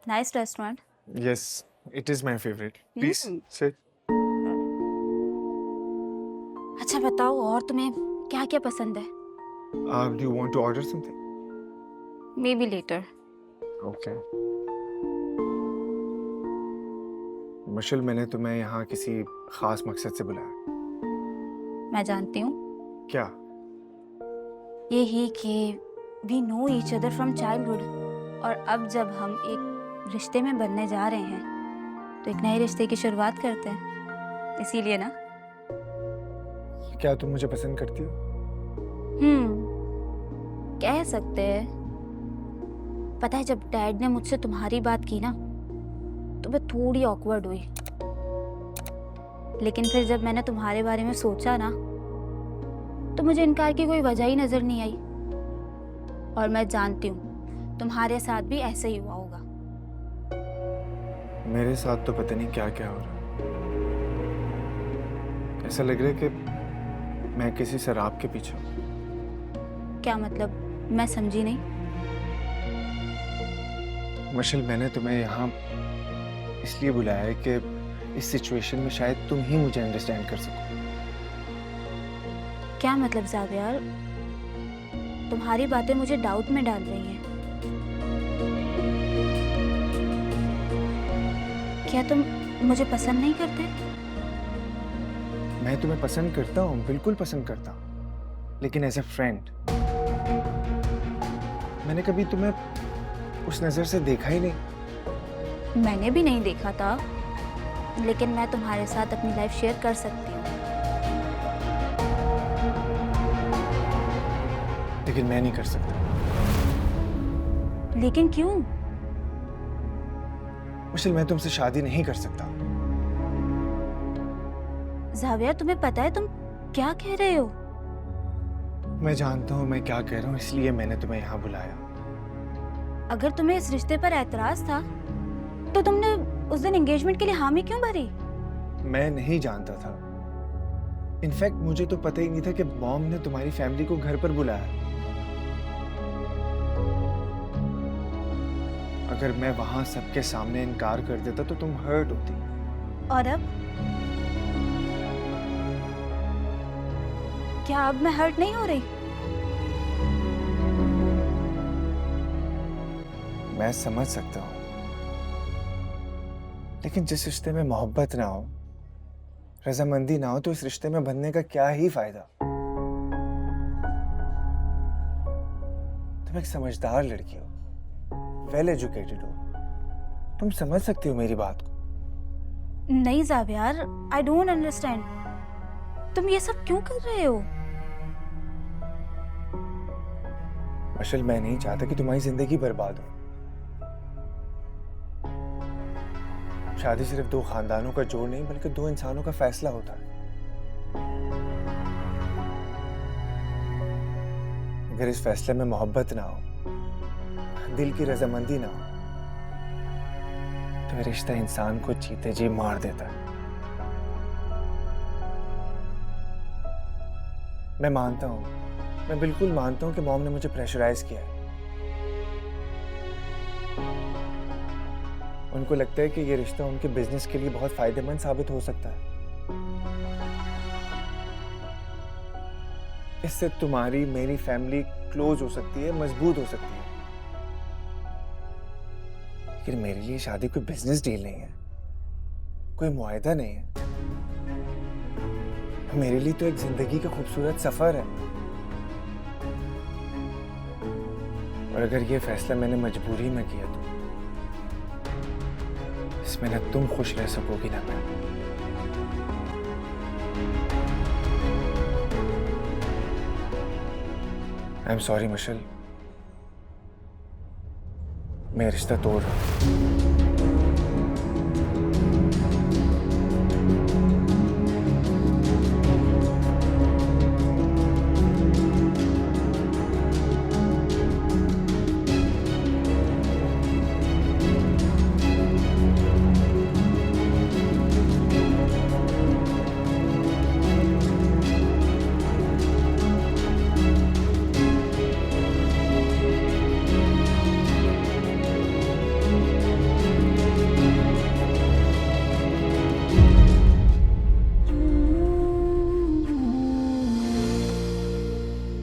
Nice restaurant. Yes, it is my favorite. Please sit. अच्छा बताओ और तुम्हें क्या क्या पसंद है? Do you want to order something? Maybe later. Okay. मशल, मैंने तुम्हें यहाँ किसी खास मकसद से बुलाया। मैं जानती हूँ क्या? यही कि we know each other from childhood और अब जब हम एक रिश्ते में बनने जा रहे हैं तो एक नए रिश्ते की शुरुआत करते हैं, इसीलिए ना। क्या तुम मुझे पसंद करती हो? कह सकते हैं। पता है जब डैड ने मुझसे तुम्हारी बात की ना तो मैं थोड़ी ऑकवर्ड हुई, लेकिन फिर जब मैंने तुम्हारे बारे में सोचा ना तो मुझे इनकार की कोई वजह ही नजर नहीं आई। और मैं जानती हूँ तुम्हारे साथ भी ऐसे ही हुआ होगा। मेरे साथ तो पता नहीं क्या क्या हो रहा है। ऐसा लग रहा है कि मैं किसी शराब के पीछे हूँ। क्या मतलब? मैं समझी नहीं। मशल, मैंने तुम्हें यहाँ इसलिए बुलाया है कि इस सिचुएशन में शायद तुम ही मुझे अंडरस्टैंड कर सको। क्या मतलब ज़ावियर? तुम्हारी बातें मुझे डाउट में डाल रही हैं। क्या तुम मुझे पसंद नहीं करते? मैं तुम्हें पसंद करता हूँ, बिल्कुल पसंद करता हूँ, लेकिन एज ए फ्रेंड। मैंने कभी तुम्हें उस नजर से देखा ही नहीं। मैंने भी नहीं देखा था, लेकिन मैं तुम्हारे साथ अपनी लाइफ शेयर कर सकती हूँ। लेकिन मैं नहीं कर सकता। लेकिन क्यों? मुश्किल, मैं तुमसे शादी नहीं कर सकता। ज़ावियर, तुम्हें पता है तुम क्या कह रहे हो? मैं जानता हूँ मैं क्या कह रहा हूँ, इसलिए मैंने तुम्हें यहाँ बुलाया। अगर तुम्हें इस रिश्ते पर एतराज था तो तुमने उस दिन एंगेजमेंट के लिए हामी क्यों भरी? मैं नहीं जानता था। इनफैक्ट मुझे तो पता ही नहीं था कि मॉम ने तुम्हारी फैमिली को घर पर बुलाया। अगर मैं वहां सबके सामने इनकार कर देता तो तुम हर्ट होती। और अब? क्या अब मैं हर्ट नहीं हो रही? मैं समझ सकता हूँ, लेकिन जिस रिश्ते में मोहब्बत ना हो, रजामंदी ना हो, तो इस रिश्ते में बनने का क्या ही फायदा। तुम एक समझदार लड़की हो, वेल एजुकेटेड हो, तुम समझ सकती हो मेरी बात को। नहीं ज़ावियर, आई डोंट अंडरस्टैंड। तुम ये सब क्यों कर रहे हो? मशल, मैं नहीं चाहता कि तुम्हारी जिंदगी बर्बाद हो। शादी सिर्फ दो खानदानों का जोड़ नहीं, बल्कि दो इंसानों का फैसला होता है। अगर इस फैसले में मोहब्बत ना हो, दिल की रजामंदी ना हो, तो ये रिश्ता इंसान को जीते जी मार देता है। मैं मानता हूं, मैं बिल्कुल मानता हूं कि मॉम ने मुझे प्रेशराइज किया है। उनको लगता है कि ये रिश्ता उनके बिजनेस के लिए बहुत फायदेमंद साबित हो सकता है। इससे तुम्हारी मेरी फैमिली क्लोज हो सकती है, मजबूत हो सकती है। लेकिन मेरे लिए शादी कोई बिजनेस डील नहीं है, कोई मुआहदा नहीं है। मेरे लिए तो एक जिंदगी का खूबसूरत सफर है। और अगर ये फैसला मैंने मजबूरी में किया तो इसमें ना तुम खुश रह सकोगी ना मैं। आई एम सॉरी मशल, मैं रिश्ता तोड़ रहा हूं।